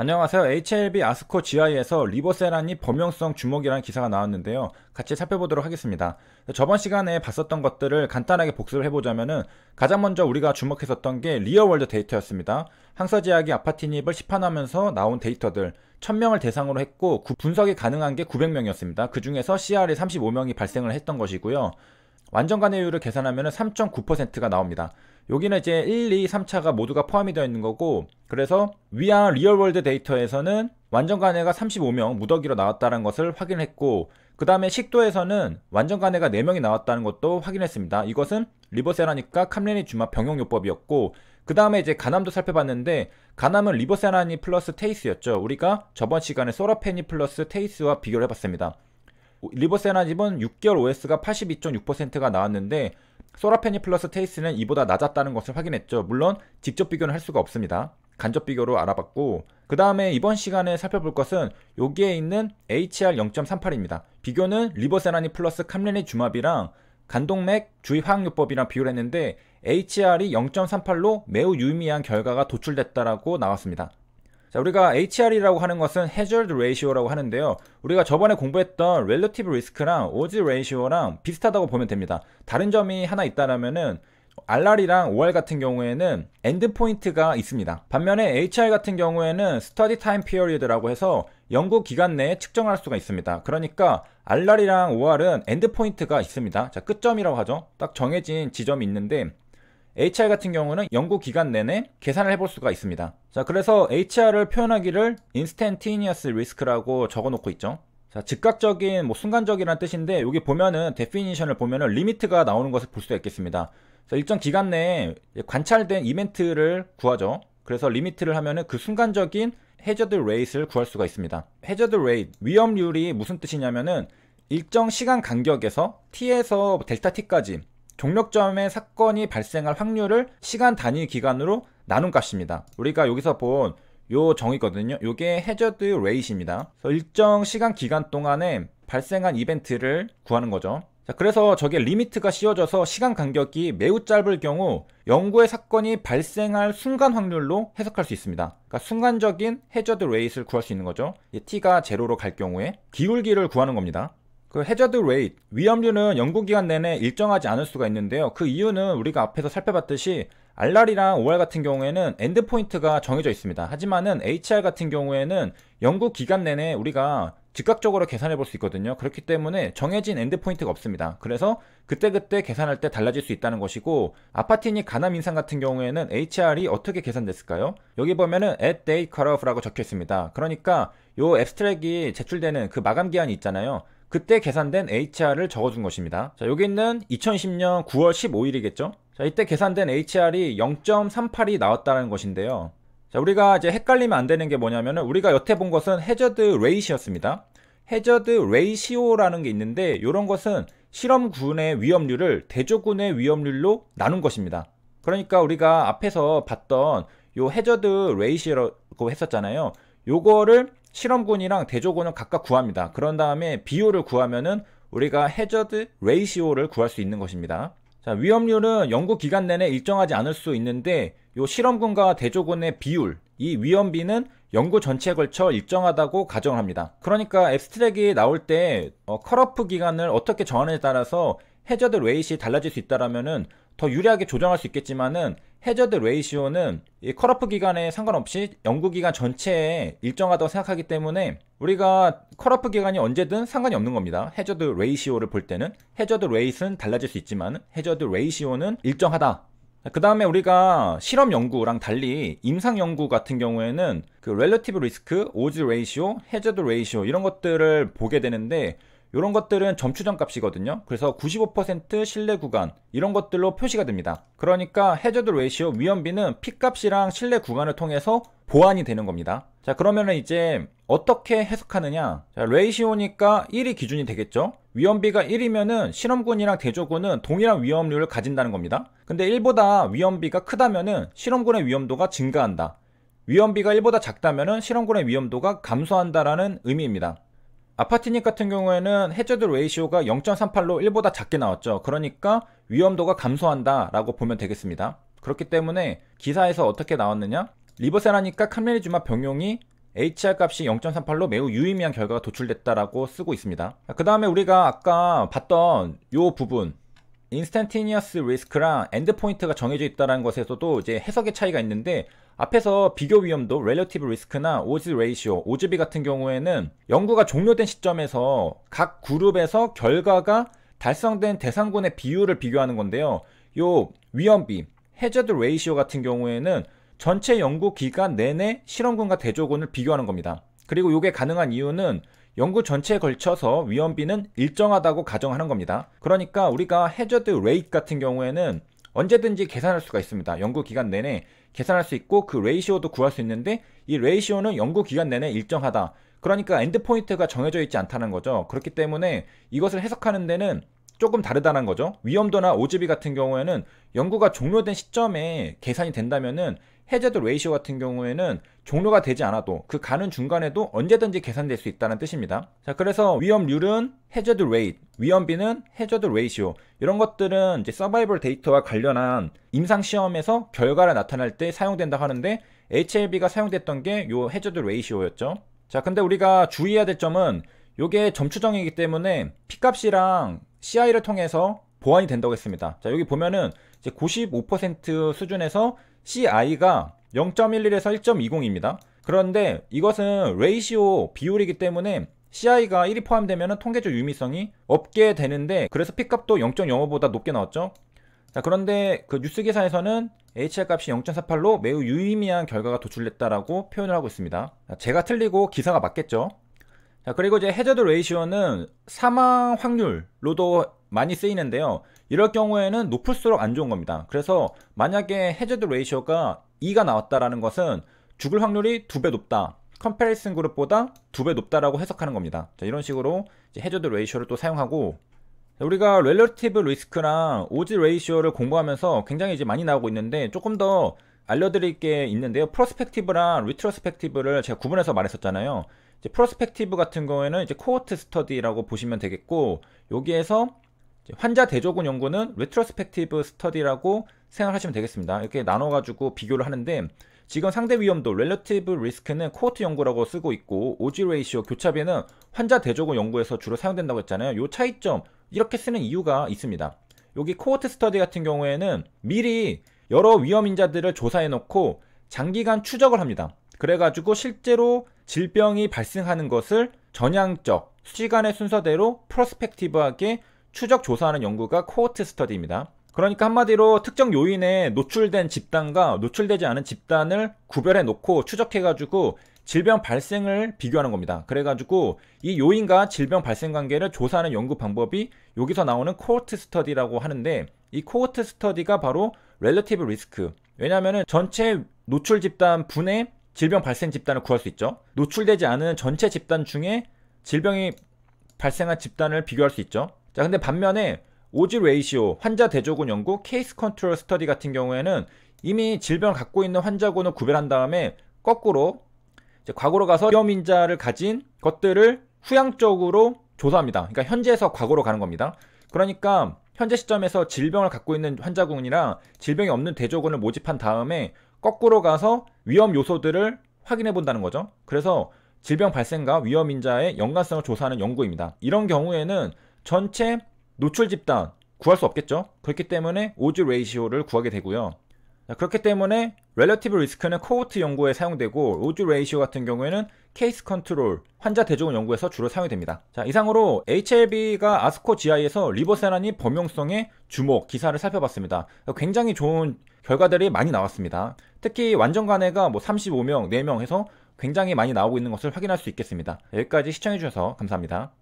안녕하세요. HLB 아스코 GI에서 리보세라니 범용성 주목이라는 기사가 나왔는데요. 같이 살펴보도록 하겠습니다. 저번 시간에 봤었던 것들을 간단하게 복습을 해보자면은 가장 먼저 우리가 주목했었던 게 리얼월드 데이터였습니다. 항서제약이 아파티닙을 시판하면서 나온 데이터들 1000명을 대상으로 했고 분석이 가능한 게 900명이었습니다. 그 중에서 CR이 35명이 발생을 했던 것이고요. 완전 관해율을 계산하면 3.9%가 나옵니다. 여기는 이제 1, 2, 3차가 모두가 포함이 되어 있는 거고, 그래서 위안 리얼월드 데이터에서는 완전 관해가 35명 무더기로 나왔다는 것을 확인했고, 그 다음에 식도에서는 완전 관해가 4명이 나왔다는 것도 확인했습니다. 이것은 리보세라니까 캄레니주마 병용요법이었고, 그 다음에 이제 간암도 살펴봤는데, 간암은 리보세라니 플러스 테이스였죠. 우리가 저번 시간에 소라페니 플러스 테이스와 비교를 해봤습니다. 리보세라닙은 6개월 OS가 82.6%가 나왔는데 소라페니 플러스 테이스는 이보다 낮았다는 것을 확인했죠. 물론 직접 비교는 할 수가 없습니다. 간접 비교로 알아봤고, 그 다음에 이번 시간에 살펴볼 것은 여기에 있는 HR 0.38입니다. 비교는 리보세라니 플러스 캄레니주마비랑 간동맥 주입화학요법이랑 비교를 했는데 HR이 0.38로 매우 유의미한 결과가 도출됐다라고 나왔습니다. 자, 우리가 HR이라고 하는 것은 Hazard Ratio라고 하는데요. 우리가 저번에 공부했던 Relative Risk랑 Odds Ratio랑 비슷하다고 보면 됩니다. 다른 점이 하나 있다라면은 RR이랑 OR 같은 경우에는 엔드포인트가 있습니다. 반면에 HR 같은 경우에는 Study Time Period라고 해서 연구 기간 내에 측정할 수가 있습니다. 그러니까 RR이랑 OR은 엔드포인트가 있습니다. 자, 끝점이라고 하죠. 딱 정해진 지점이 있는데 HR 같은 경우는 연구 기간 내내 계산을 해볼 수가 있습니다. 자, 그래서 HR을 표현하기를 Instantaneous Risk라고 적어놓고 있죠. 자, 즉각적인, 순간적이라는 뜻인데 여기 보면은 데피니션을 보면은 리미트가 나오는 것을 볼 수가 있겠습니다. 그래서 일정 기간 내에 관찰된 이벤트를 구하죠. 그래서 리미트를 하면은 그 순간적인 해저드 레이트를 구할 수가 있습니다. 해저드 레이트, 위험률이 무슨 뜻이냐면은 일정 시간 간격에서 T에서 델타 T까지 종력점의 사건이 발생할 확률을 시간 단위 기간으로 나눈 값입니다. 우리가 여기서 본 요 정의거든요. 요게 해저드 레이트입니다. 일정 시간 기간 동안에 발생한 이벤트를 구하는 거죠. 자, 그래서 저게 리미트가 씌워져서 시간 간격이 매우 짧을 경우 연구의 사건이 발생할 순간 확률로 해석할 수 있습니다. 그러니까 순간적인 해저드 레이트를 구할 수 있는 거죠. t가 제로로 갈 경우에 기울기를 구하는 겁니다. 그 해저드 레이트, 위험률은 연구기간 내내 일정하지 않을 수가 있는데요. 그 이유는 우리가 앞에서 살펴봤듯이 RR이랑 OR 같은 경우에는 엔드포인트가 정해져 있습니다. 하지만은 HR 같은 경우에는 연구기간 내내 우리가 즉각적으로 계산해 볼 수 있거든요. 그렇기 때문에 정해진 엔드포인트가 없습니다. 그래서 그때그때 계산할 때 달라질 수 있다는 것이고, 아파티니 간암 인상 같은 경우에는 HR이 어떻게 계산됐을까요? 여기 보면은 at day cutoff라고 적혀 있습니다. 그러니까 요 앱스트랙이 제출되는 그 마감 기한이 있잖아요. 그때 계산된 HR을 적어준 것입니다. 자, 여기 있는 2010년 9월 15일이겠죠? 자, 이때 계산된 HR이 0.38이 나왔다는 것인데요. 자, 우리가 이제 헷갈리면 안 되는 게 뭐냐면은 우리가 여태 본 것은 해저드 레이시였습니다. 해저드 레이시오라는 게 있는데 이런 것은 실험군의 위험률을 대조군의 위험률로 나눈 것입니다. 그러니까 우리가 앞에서 봤던 요 해저드 레이시라고 했었잖아요. 요거를 실험군이랑 대조군을 각각 구합니다. 그런 다음에 비율을 구하면은 우리가 해저드 레이시오를 구할 수 있는 것입니다. 자, 위험률은 연구 기간 내내 일정하지 않을 수 있는데 요 실험군과 대조군의 비율, 이 위험비는 연구 전체에 걸쳐 일정하다고 가정을 합니다. 그러니까 앱스트랙이 나올 때 컷오프 기간을 어떻게 정하느냐에 따라서 해저드 레이시이 달라질 수 있다라면은 더 유리하게 조정할 수 있겠지만은 해저드 레이시오는 이 컷오프 기간에 상관없이 연구기간 전체에 일정하다고 생각하기 때문에 우리가 컷오프 기간이 언제든 상관이 없는 겁니다. 해저드 레이시오를 볼 때는 해저드 레이트는 달라질 수 있지만 해저드 레이시오는 일정하다. 그 다음에 우리가 실험 연구랑 달리 임상 연구 같은 경우에는 그 relative risk, odds ratio, hazard ratio 이런 것들을 보게 되는데 이런 것들은 점추정 값이거든요. 그래서 95% 신뢰 구간 이런 것들로 표시가 됩니다. 그러니까 해저드 레이시오 위험비는 P값이랑 신뢰 구간을 통해서 보완이 되는 겁니다. 자, 그러면은 이제 어떻게 해석하느냐? 자, 레이시오니까 1이 기준이 되겠죠. 위험비가 1이면은 실험군이랑 대조군은 동일한 위험률을 가진다는 겁니다. 근데 1보다 위험비가 크다면은 실험군의 위험도가 증가한다. 위험비가 1보다 작다면은 실험군의 위험도가 감소한다라는 의미입니다. 아파티닉 같은 경우에는 해저드 레이시오가 0.38로 1보다 작게 나왔죠. 그러니까 위험도가 감소한다 라고 보면 되겠습니다. 그렇기 때문에 기사에서 어떻게 나왔느냐? 리보세라니까 캄레니주마 병용이 HR 값이 0.38로 매우 유의미한 결과가 도출됐다라고 쓰고 있습니다. 그 다음에 우리가 아까 봤던 요 부분 인스턴테니어스 리스크랑 엔드포인트가 정해져 있다는 것에서도 이제 해석의 차이가 있는데, 앞에서 비교 위험도 렐러티브 리스크나 오즈 레이시오, 오즈비 같은 경우에는 연구가 종료된 시점에서 각 그룹에서 결과가 달성된 대상군의 비율을 비교하는 건데요. 요 위험비, 해저드 레이시오 같은 경우에는 전체 연구 기간 내내 실험군과 대조군을 비교하는 겁니다. 그리고 이게 가능한 이유는 연구 전체에 걸쳐서 위험비는 일정하다고 가정하는 겁니다. 그러니까 우리가 해저드 레이트 같은 경우에는 언제든지 계산할 수가 있습니다. 연구 기간 내내 계산할 수 있고 그 레이시오도 구할 수 있는데, 이 레이시오는 연구 기간 내내 일정하다. 그러니까 엔드포인트가 정해져 있지 않다는 거죠. 그렇기 때문에 이것을 해석하는 데는 조금 다르다는 거죠. 위험도나 오즈비 같은 경우에는 연구가 종료된 시점에 계산이 된다면은, 해저드 레이시오 같은 경우에는 종료가 되지 않아도 그 가는 중간에도 언제든지 계산될 수 있다는 뜻입니다. 자, 그래서 위험률은 해저드 레이트, 위험비는 해저드 레이시오, 이런 것들은 이제 서바이벌 데이터와 관련한 임상 시험에서 결과를 나타낼 때 사용된다고 하는데, HLB가 사용됐던 게 요 해저드 레이시오였죠. 자, 근데 우리가 주의해야 될 점은 요게 점추정이기 때문에 P값이랑 CI를 통해서 보완이 된다고 했습니다. 자, 여기 보면은 이제 95% 수준에서 CI가 0.11에서 1.20입니다. 그런데 이것은 레이시오 비율이기 때문에 CI가 1이 포함되면 통계적 유의미성이 없게 되는데, 그래서 P값도 0.05보다 높게 나왔죠. 자, 그런데 그 뉴스 기사에서는 HR 값이 0.48로 매우 유의미한 결과가 도출됐다라고 표현을 하고 있습니다. 자, 제가 틀리고 기사가 맞겠죠. 자, 그리고 이제 해저드 레이시오는 사망 확률로도 많이 쓰이는데요. 이럴 경우에는 높을수록 안 좋은 겁니다. 그래서 만약에 해저드 레이시오가 2가 나왔다라는 것은 죽을 확률이 2배 높다, 컴패리슨 그룹보다 2배 높다라고 해석하는 겁니다. 자, 이런 식으로 이제 해저드 레이시오를 또 사용하고, 우리가 렐러티브 리스크랑 오즈 레이시오를 공부하면서 굉장히 이제 많이 나오고 있는데, 조금 더 알려드릴 게 있는데요. 프로스펙티브랑 리트로스펙티브를 제가 구분해서 말했었잖아요. 이제 프로스펙티브 같은 경우에는 이제 코호트 스터디라고 보시면 되겠고, 여기에서 환자 대조군 연구는 리트로스펙티브 스터디라고 생각하시면 되겠습니다. 이렇게 나눠가지고 비교를 하는데, 지금 상대 위험도 렐러티브 리스크는 코호트 연구라고 쓰고 있고, 오즈 레이시오 교차비는 환자 대조군 연구에서 주로 사용된다고 했잖아요. 이 차이점, 이렇게 쓰는 이유가 있습니다. 여기 코호트 스터디 같은 경우에는 미리 여러 위험 인자들을 조사해 놓고 장기간 추적을 합니다. 그래가지고 실제로 질병이 발생하는 것을 전향적 시간의 순서대로 프로스펙티브하게 추적 조사하는 연구가 코호트 스터디입니다. 그러니까 한마디로 특정 요인에 노출된 집단과 노출되지 않은 집단을 구별해 놓고 추적해가지고 질병 발생을 비교하는 겁니다. 그래가지고 이 요인과 질병 발생 관계를 조사하는 연구 방법이 여기서 나오는 코호트 스터디라고 하는데, 이 코호트 스터디가 바로 렐러티브 리스크, 왜냐하면 전체 노출 집단 분의 질병 발생 집단을 구할 수 있죠. 노출되지 않은 전체 집단 중에 질병이 발생한 집단을 비교할 수 있죠. 자, 근데 반면에 오즈 레이시오, 환자 대조군 연구, 케이스 컨트롤 스터디 같은 경우에는 이미 질병을 갖고 있는 환자군을 구별한 다음에 거꾸로 이제 과거로 가서 위험인자를 가진 것들을 후향적으로 조사합니다. 그러니까 현재에서 과거로 가는 겁니다. 그러니까 현재 시점에서 질병을 갖고 있는 환자군이랑 질병이 없는 대조군을 모집한 다음에 거꾸로 가서 위험 요소들을 확인해 본다는 거죠. 그래서 질병 발생과 위험인자의 연관성을 조사하는 연구입니다. 이런 경우에는 전체 노출 집단 구할 수 없겠죠. 그렇기 때문에 오즈 레이시오를 구하게 되고요. 그렇기 때문에 렐러티브 리스크는 코호트 연구에 사용되고, 오즈 레이시오 같은 경우에는 케이스 컨트롤, 환자 대조군 연구에서 주로 사용됩니다. 자, 이상으로 HLB가 아스코 GI에서 리보세라닌 범용성의 주목 기사를 살펴봤습니다. 굉장히 좋은 결과들이 많이 나왔습니다. 특히 완전 간해가 뭐 35명, 4명 해서 굉장히 많이 나오고 있는 것을 확인할 수 있겠습니다. 여기까지 시청해주셔서 감사합니다.